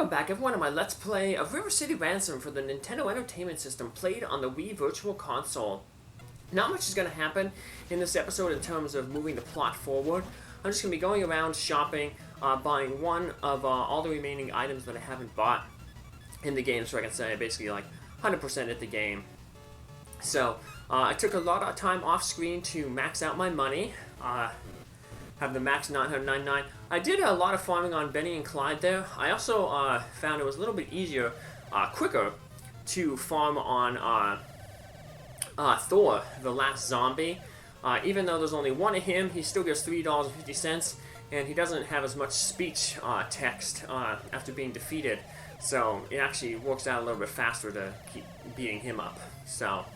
welcome back everyone to my Let's Play of River City Ransom for the Nintendo Entertainment System played on the Wii Virtual Console. Not much is going to happen in this episode in terms of moving the plot forward. I'm just going to be going around shopping, buying one of all the remaining items that I haven't bought in the game, so I can say I basically like 100% at the game. So I took a lot of time off screen to max out my money. Have the max 999. I did a lot of farming on Benny and Clyde there. I also found it was a little bit easier, quicker, to farm on Thor, the last zombie. Even though there's only one of him, he still gets $3.50, and he doesn't have as much speech text after being defeated. So it actually works out a little bit faster to keep beating him up. So,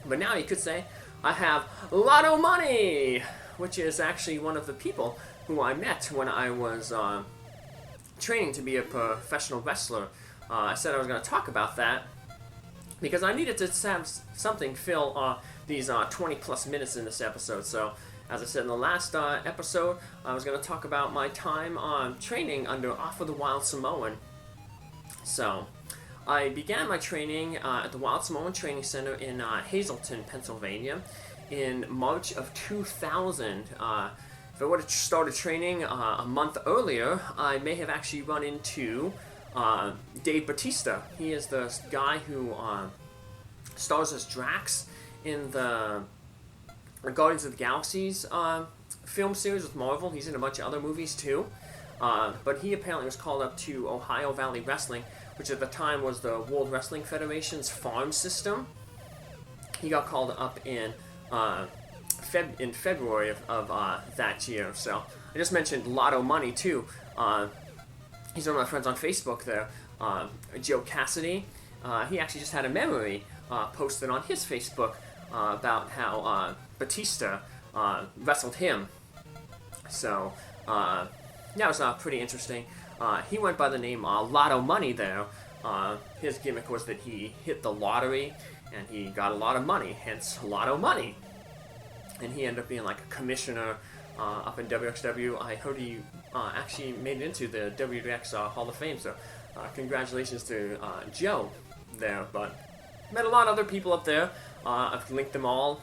but now you could say I have Lotto Money, which is actually one of the people who I met when I was training to be a professional wrestler. I said I was going to talk about that because I needed to have something fill these 20 plus minutes in this episode. So, as I said in the last episode, I was going to talk about my time training under Off of the Wild Samoan. So, I began my training at the Wild Samoan Training Center in Hazleton, Pennsylvania, in March of 2000. If I would have started training a month earlier, I may have actually run into Dave Bautista. He is the guy who stars as Drax in the Guardians of the Galaxy's film series with Marvel. He's in a bunch of other movies too. But he apparently was called up to Ohio Valley Wrestling, which at the time was the World Wrestling Federation's farm system. He got called up in February of that year. So I just mentioned Lotto Money too. He's one of my friends on Facebook there, Joe Cassidy. He actually just had a memory posted on his Facebook about how Batista wrestled him. So that was pretty interesting. He went by the name Lotto Money there. His gimmick was that he hit the lottery and he got a lot of money, hence Lotto Money. And he ended up being like a commissioner up in WXW. I heard he actually made it into the WWX Hall of Fame, so congratulations to Joe there. But met a lot of other people up there. I've linked them all,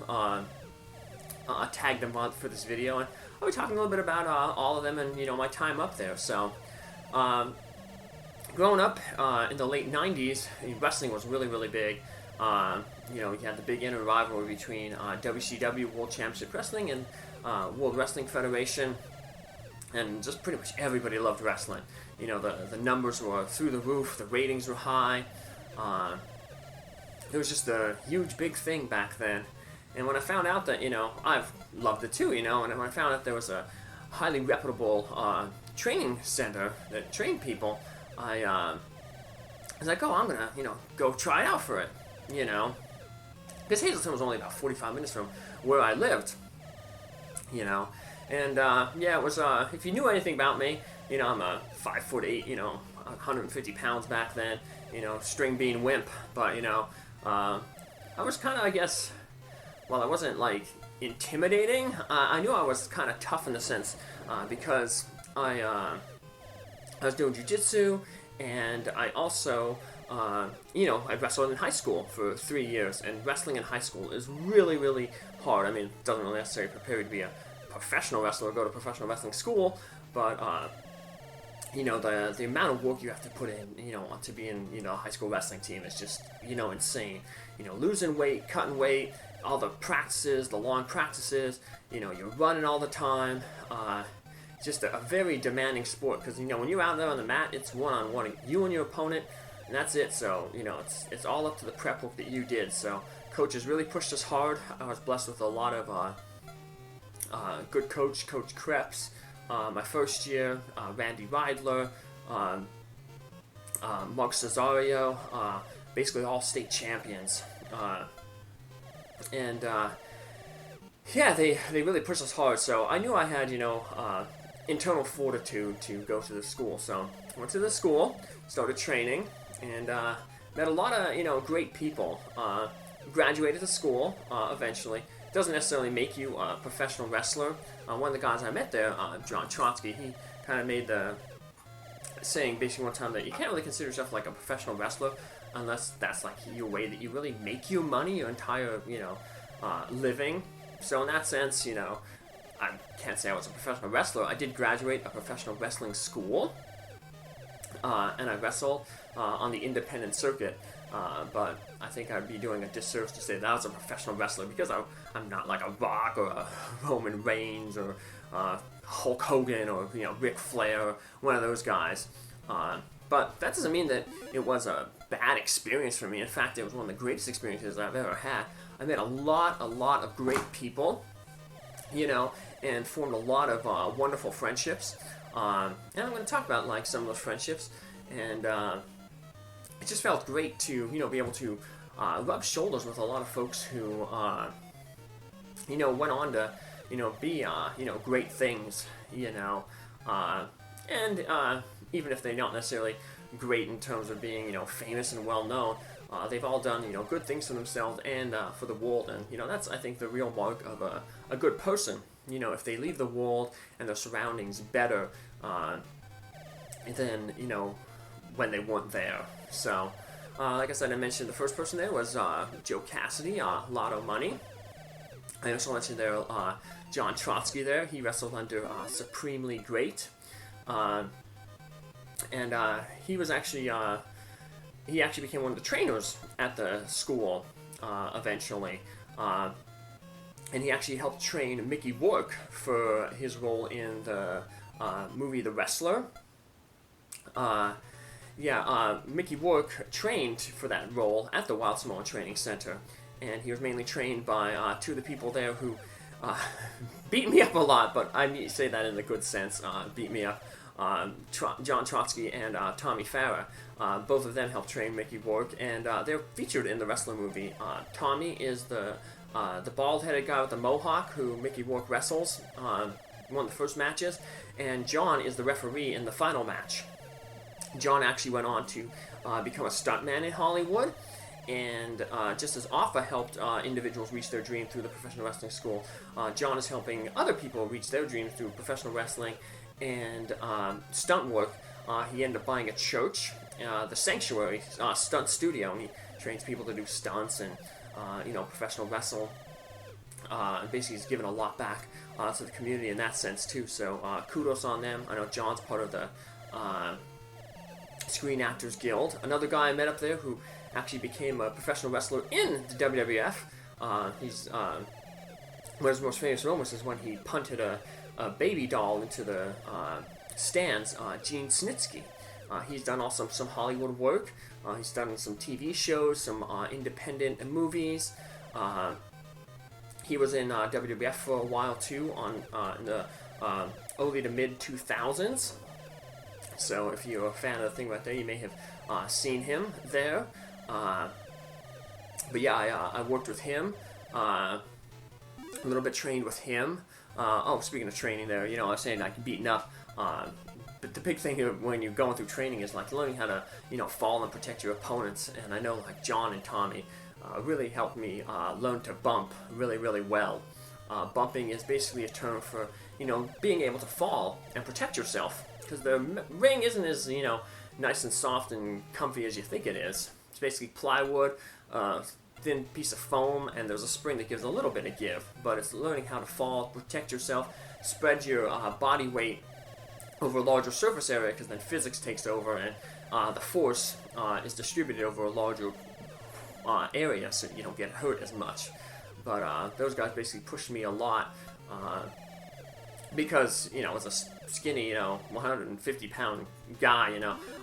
tagged them on for this video, and I'll be talking a little bit about all of them and my time up there. So, growing up in the late 90s, wrestling was really, really big. You had the big inner rivalry between WCW, World Championship Wrestling, and World Wrestling Federation, and just pretty much everybody loved wrestling. The numbers were through the roof, the ratings were high. It was just a huge, big thing back then. And when I found out that, I've loved it too, and when I found out there was a highly reputable training center that trained people, I was like, oh, I'm gonna, go try it out for it. Because Hazleton was only about 45 minutes from where I lived, and yeah, it was, if you knew anything about me, I'm a 5'8", 150 pounds back then, string bean wimp, but, I was kind of, I guess, well, I wasn't, like, intimidating. I knew I was kind of tough in a sense, because I was doing jiu-jitsu, and I also, I wrestled in high school for 3 years, and wrestling in high school is really, really hard. I mean, it doesn't really necessarily prepare you to be a professional wrestler or go to professional wrestling school, but, the amount of work you have to put in, to be in, a high school wrestling team is just, insane. Losing weight, cutting weight, all the practices, the long practices, you're running all the time. Just a very demanding sport because, when you're out there on the mat, it's one-on-one, you and your opponent, and that's it. So, it's all up to the prep work that you did. So, coaches really pushed us hard. I was blessed with a lot of good Coach Krebs. My first year, Randy Reidler, Mark Cesario, basically all state champions. And yeah, they really pushed us hard. So I knew I had, internal fortitude to go to the school. So I went to the school, started training, and met a lot of, great people. Graduated the school eventually. Doesn't necessarily make you a professional wrestler. One of the guys I met there, John Trotsky, he kind of made the saying basically one time that you can't really consider yourself like a professional wrestler unless that's like your way that you really make your money, your entire, living. So in that sense, I can't say I was a professional wrestler. I did graduate a professional wrestling school, and I wrestle on the independent circuit. But I think I'd be doing a disservice to say that I was a professional wrestler because I'm not like a Rock or a Roman Reigns or Hulk Hogan or Ric Flair, one of those guys. But that doesn't mean that it was a bad experience for me. In fact, it was one of the greatest experiences I've ever had. I met a lot of great people, and formed a lot of wonderful friendships. And I'm going to talk about like some of those friendships, and it just felt great to be able to rub shoulders with a lot of folks who went on to be great things, and even if they're not necessarily great in terms of being famous and well known, they've all done good things for themselves and for the world, and that's, I think, the real mark of a good person. If they leave the world and their surroundings better than when they weren't there. So, like I said, I mentioned the first person there was Joe Cassidy, Lotto Money. I also mentioned there John Trotsky there. He wrestled under Supremely Great. And he was actually, he actually became one of the trainers at the school eventually. And he actually helped train Mickey Rourke for his role in the movie The Wrestler. Mickey Rourke trained for that role at the Wild Samoan Training Center, and he was mainly trained by two of the people there who beat me up a lot, but I say that in the good sense, beat me up. John Trotsky and Tommy Farah. Both of them helped train Mickey Rourke, and they're featured in the Wrestler movie. Tommy is the bald-headed guy with the mohawk who Mickey Rourke wrestles one of the first matches, and John is the referee in the final match. John actually went on to become a stuntman in Hollywood, and just as Offa helped individuals reach their dream through the professional wrestling school, John is helping other people reach their dreams through professional wrestling and stunt work. He ended up buying a church, the Sanctuary Stunt Studio, and he trains people to do stunts and professional wrestle. Basically, he's given a lot back to the community in that sense too. So kudos on them. I know John's part of the Screen Actors Guild. Another guy I met up there who actually became a professional wrestler in the WWF. He's one of his most famous moments is when he punted a baby doll into the stands. Gene Snitsky. He's done also some Hollywood work. He's done some TV shows, some independent movies. He was in WWF for a while too, in the early to mid 2000s. So if you're a fan of the thing right there, you may have seen him there. But yeah, I worked with him, a little bit trained with him. Speaking of training there, I was saying like beaten up. But the big thing when you're going through training is like learning how to, fall and protect your opponents. And I know like John and Tommy really helped me learn to bump really, really well. Bumping is basically a term for, being able to fall and protect yourself. Because the ring isn't as, nice and soft and comfy as you think it is. It's basically plywood, thin piece of foam, and there's a spring that gives a little bit of give. But it's learning how to fall, protect yourself, spread your body weight over a larger surface area, because then physics takes over and the force is distributed over a larger area, so you don't get hurt as much. But those guys basically pushed me a lot because, as a skinny, 150-pound guy,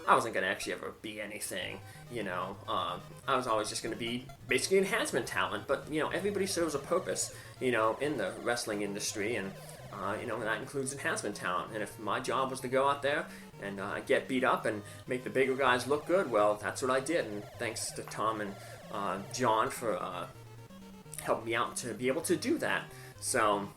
I wasn't going to actually ever be anything, I was always just going to be basically enhancement talent, but, everybody serves a purpose, in the wrestling industry, and that includes enhancement talent. And if my job was to go out there and get beat up and make the bigger guys look good, well, that's what I did. And thanks to Tom and John for helping me out to be able to do that. So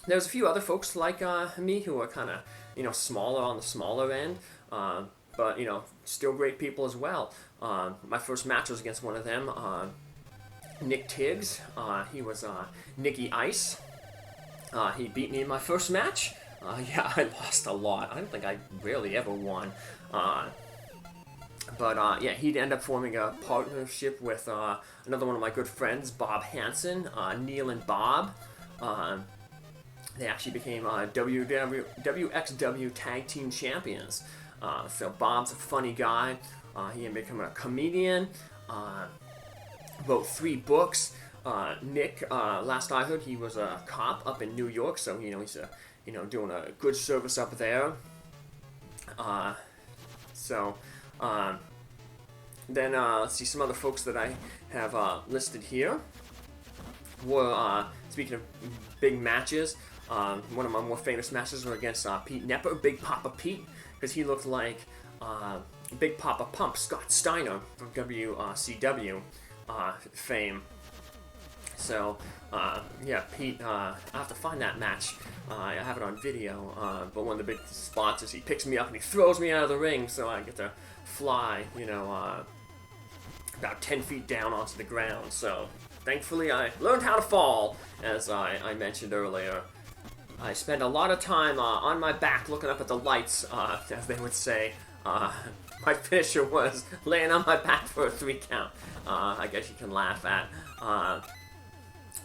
there's a few other folks like me who are kind of, smaller on the smaller end, but, still great people as well. My first match was against one of them, Nick Tiggs. He was Nicky Ice. He beat me in my first match. Yeah, I lost a lot. I don't think I really ever won. But yeah, he'd end up forming a partnership with another one of my good friends, Bob Hansen, Neil and Bob. They actually became WXW Tag Team Champions. So Bob's a funny guy. He had become a comedian. Wrote 3 books. Nick, last I heard, he was a cop up in New York, so he's doing a good service up there. Then let's see, some other folks that I have listed here were, speaking of big matches, one of my more famous matches were against Pete Nepper, Big Papa Pete, because he looked like Big Papa Pump, Scott Steiner from WCW fame. So, yeah, Pete, I have to find that match. I have it on video, but one of the big spots is he picks me up and he throws me out of the ring, so I get to fly, about 10 feet down onto the ground. So, thankfully, I learned how to fall, as I mentioned earlier. I spent a lot of time on my back looking up at the lights, as they would say. My finisher was laying on my back for a 3 count. I guess you can laugh at.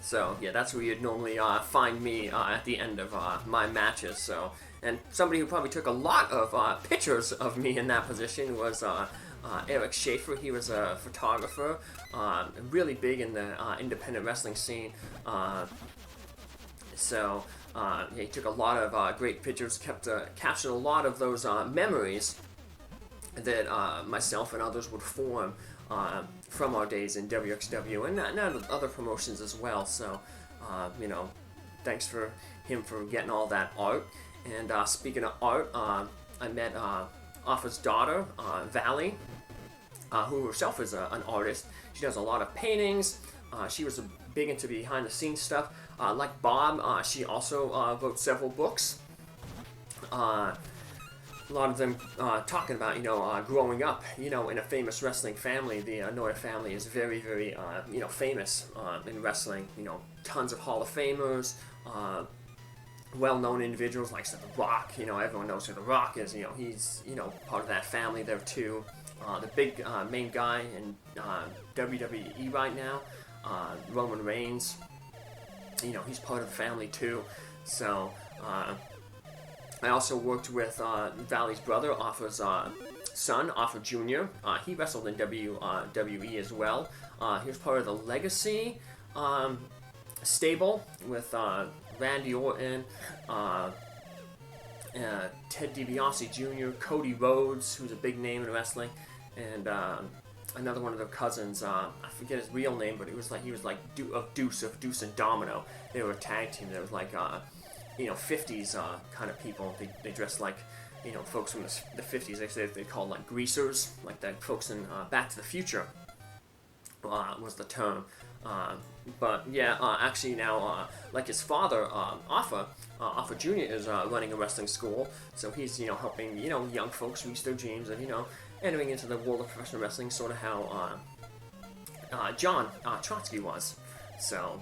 So yeah, that's where you'd normally find me at the end of my matches. So, and somebody who probably took a lot of pictures of me in that position was Eric Schaefer. He was a photographer, really big in the independent wrestling scene. Yeah, he took a lot of great pictures, captured a lot of those memories that myself and others would form from our days in WXW and other promotions as well. So, thanks for him for getting all that art. And speaking of art, I met Offa's daughter, Valley, who herself is an artist. She does a lot of paintings. She was big into behind-the-scenes stuff. Like Bob, she also wrote several books. A lot of them talking about, growing up, in a famous wrestling family. The Noya family is very, very, famous in wrestling. Tons of Hall of Famers, well-known individuals like The Rock. Everyone knows who The Rock is. He's, part of that family there too. The big main guy in WWE right now, Roman Reigns. He's part of the family too. So, I also worked with Valley's brother, Offa's son, Offa Jr. He wrestled in WWE as well. He was part of the Legacy stable with Randy Orton, Ted DiBiase Jr., Cody Rhodes, who's a big name in wrestling, and another one of their cousins. I forget his real name, but he was like Deuce and Domino. They were a tag team. There was like 50s kind of people. They dressed like, folks from the 50s. They called like greasers, like the folks in Back to the Future was the term. But yeah, actually now, like his father, Offa Jr. is running a wrestling school, so he's helping young folks reach their dreams of entering into the world of professional wrestling, sort of how John Trotsky was. So.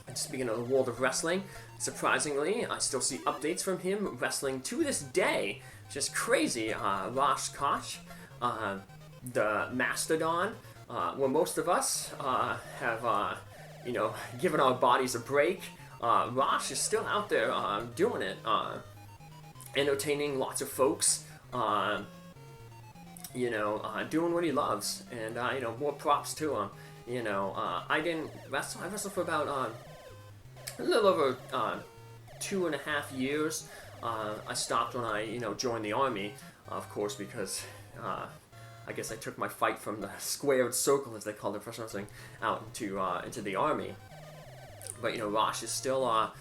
And speaking of the world of wrestling, surprisingly, I still see updates from him wrestling to this day. Just crazy. Rosh Kosh, the Mastodon, where most of us have, given our bodies a break. Rosh is still out there doing it, entertaining lots of folks, doing what he loves, and, more props to him. I didn't wrestle. I wrestled for about a little over 2.5 years. I stopped when I, joined the Army, of course, because I guess I took my fight from the squared circle, as they call it, professional wrestling, out into the Army. But Rosh is still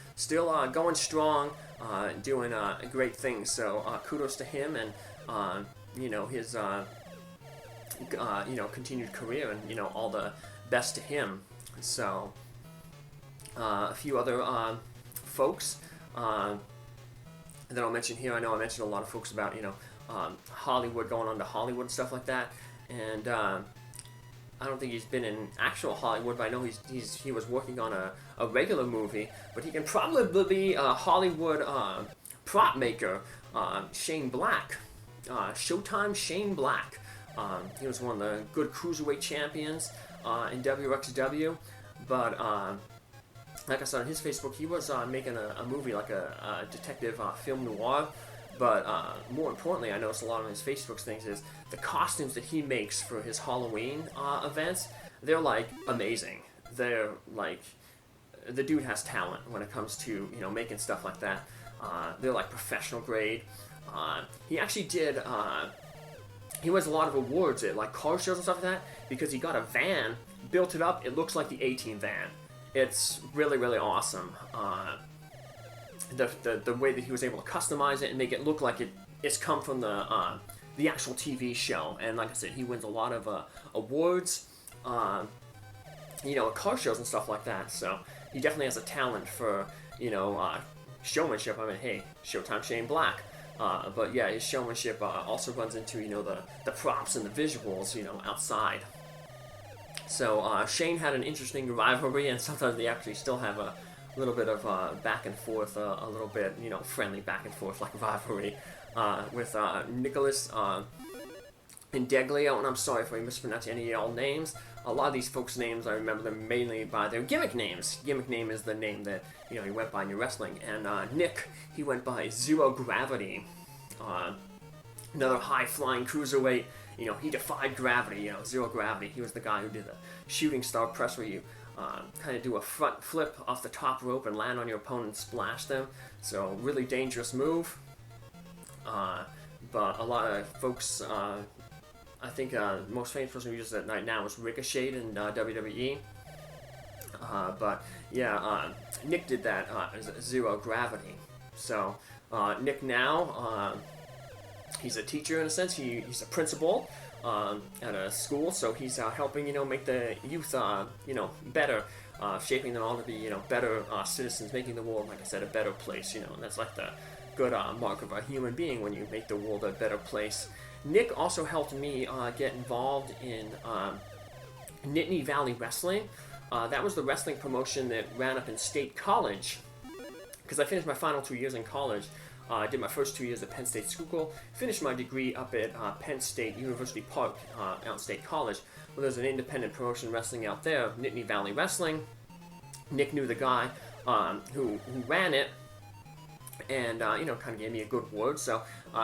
going strong, doing great things. So kudos to him and his continued career, and all the best to him. So a few other folks that I'll mention here. I know I mentioned a lot of folks about Hollywood, going on to Hollywood and stuff like that, and I don't think he's been in actual Hollywood, but I know he was working on a regular movie. But he can probably be a Hollywood prop maker, Shane Black, Showtime Shane Black. He was one of the good cruiserweight champions in WXW, but like I said on his Facebook, he was making a movie, like a detective film noir. But more importantly, I noticed a lot of his Facebook things is the costumes that he makes for his Halloween events. They're like amazing. They're like, the dude has talent when it comes to making stuff like that. They're like professional grade. He actually did. He wins a lot of awards at like car shows and stuff like that because he got a van, built it up. It looks like the A-Team van. It's really, really awesome. The way that he was able to customize it and make it look like it's come from the actual TV show. And like I said, he wins a lot of awards, at car shows and stuff like that. So he definitely has a talent for showmanship. I mean, hey, Showtime Shane Black. But yeah, his showmanship also runs into the props and the visuals outside. So Shane had an interesting rivalry, and sometimes they actually still have a little bit of back and forth, a little bit friendly back and forth like rivalry with Nicholas Indeglio, and I'm sorry if I mispronounce any of y'all names. A lot of these folks' names, I remember them mainly by their gimmick names. Gimmick name is the name that he went by in your wrestling. And Nick, he went by Zero Gravity, another high-flying cruiserweight. He defied gravity. Zero Gravity. He was the guy who did the shooting star press where you kind of do a front flip off the top rope and land on your opponent and splash them. So really dangerous move. But a lot of folks. I think the most famous person who uses it right now is Ricochet in WWE. But yeah, Nick did that Zero Gravity. So Nick now, he's a teacher in a sense. He's a principal at a school, so he's helping make the youth better, shaping them all to be better citizens, making the world, like I said, a better place. And that's like the good mark of a human being when you make the world a better place. Nick also helped me get involved in Nittany Valley Wrestling. That was the wrestling promotion that ran up in State College, because I finished my final 2 years in college. I did my first 2 years at Penn State School, finished my degree up at Penn State University Park out in State College. Well, there's an independent promotion wrestling out there, Nittany Valley Wrestling. Nick knew the guy who ran it, and kind of gave me a good word. So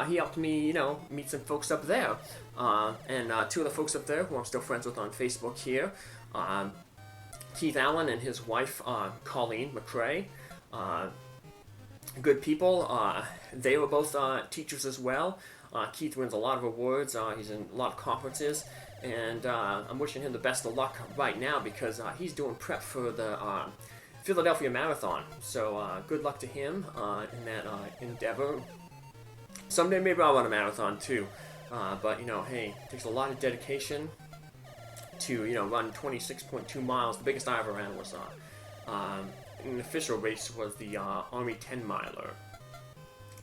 he helped me, meet some folks up there, and two of the folks up there who I'm still friends with on Facebook here, Keith Allen and his wife Colleen McCrae. Good people. They were both teachers as well. Keith wins a lot of awards. He's in a lot of conferences, and I'm wishing him the best of luck right now because he's doing prep for the Philadelphia Marathon. So good luck to him in that endeavor. Someday maybe I'll run a marathon too. But hey, it takes a lot of dedication to run 26.2 miles. The biggest I ever ran was an official race was the Army 10 miler.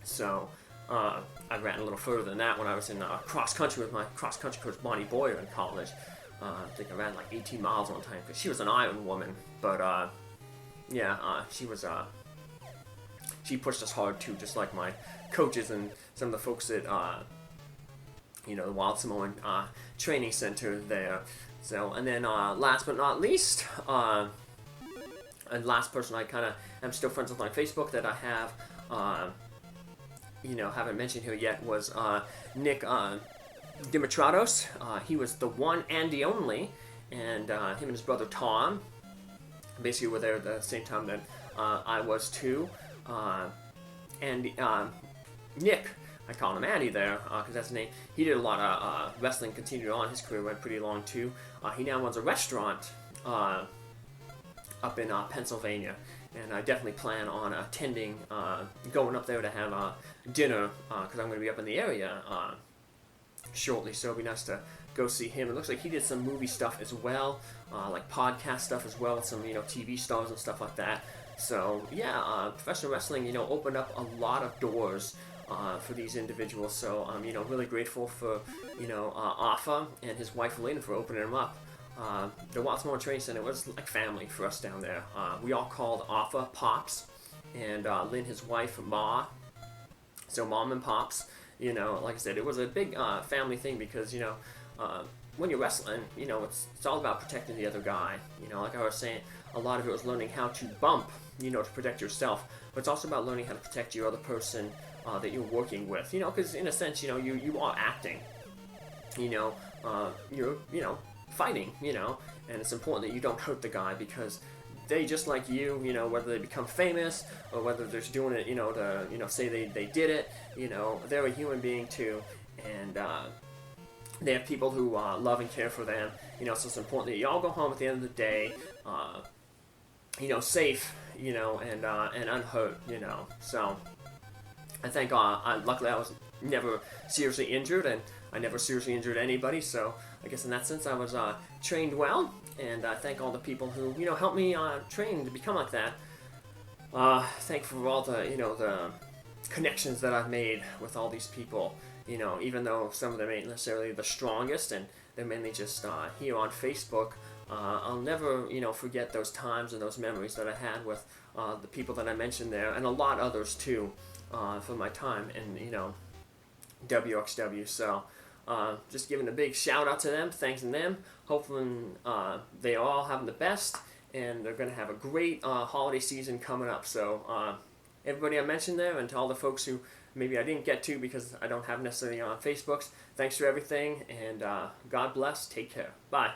So I ran a little further than that when I was in cross country with my cross country coach Bonnie Boyer in college. I think I ran like 18 miles one time because she was an Iron Woman. But she was she pushed us hard too, just like my coaches and some of the folks at the Wild Samoan Training Center there. So, and then last but not least, and last person I kind of am still friends with on Facebook that I have, haven't mentioned here yet was Nick Dimitrados. He was the one and the only, and him and his brother Tom basically were there at the same time that I was too. And Nick, I call him Andy there because that's his name. He did a lot of wrestling, continued on. His career went pretty long too. He now runs a restaurant up in Pennsylvania, and I definitely plan on attending, going up there to have dinner because I'm going to be up in the area shortly. So it'll be nice to go see him. It looks like he did some movie stuff as well, like podcast stuff as well, with some TV stars and stuff like that. So yeah, professional wrestling opened up a lot of doors for these individuals. So I'm really grateful for Afa and his wife Elena for opening them up. the Wild Samoan Training Center was like family for us down there. We all called Alpha Pops, and Lynn, his wife, Ma. So Mom and Pops, like I said, it was a big family thing because, when you're wrestling, it's all about protecting the other guy. Like I was saying, a lot of it was learning how to bump, to protect yourself, but it's also about learning how to protect your other person that you're working with, because in a sense, you are acting, you're, fighting, and it's important that you don't hurt the guy because they just like you, whether they become famous or whether they're just doing it, to, say they did it, they're a human being too, and they have people who love and care for them, so it's important that you all go home at the end of the day, safe, and unhurt, so I think luckily I was never seriously injured, and I never seriously injured anybody, so I guess in that sense I was trained well, and I thank all the people who, helped me train to become like that. Thank for all the, the connections that I've made with all these people, even though some of them ain't necessarily the strongest, and they're mainly just here on Facebook. I'll never, forget those times and those memories that I had with the people that I mentioned there, and a lot others too, for my time in, WXW. So just giving a big shout out to them, thanking them, hopefully they are all having the best, and they're going to have a great holiday season coming up. So everybody I mentioned there, and to all the folks who maybe I didn't get to because I don't have necessarily on Facebooks, thanks for everything, and God bless, take care, bye.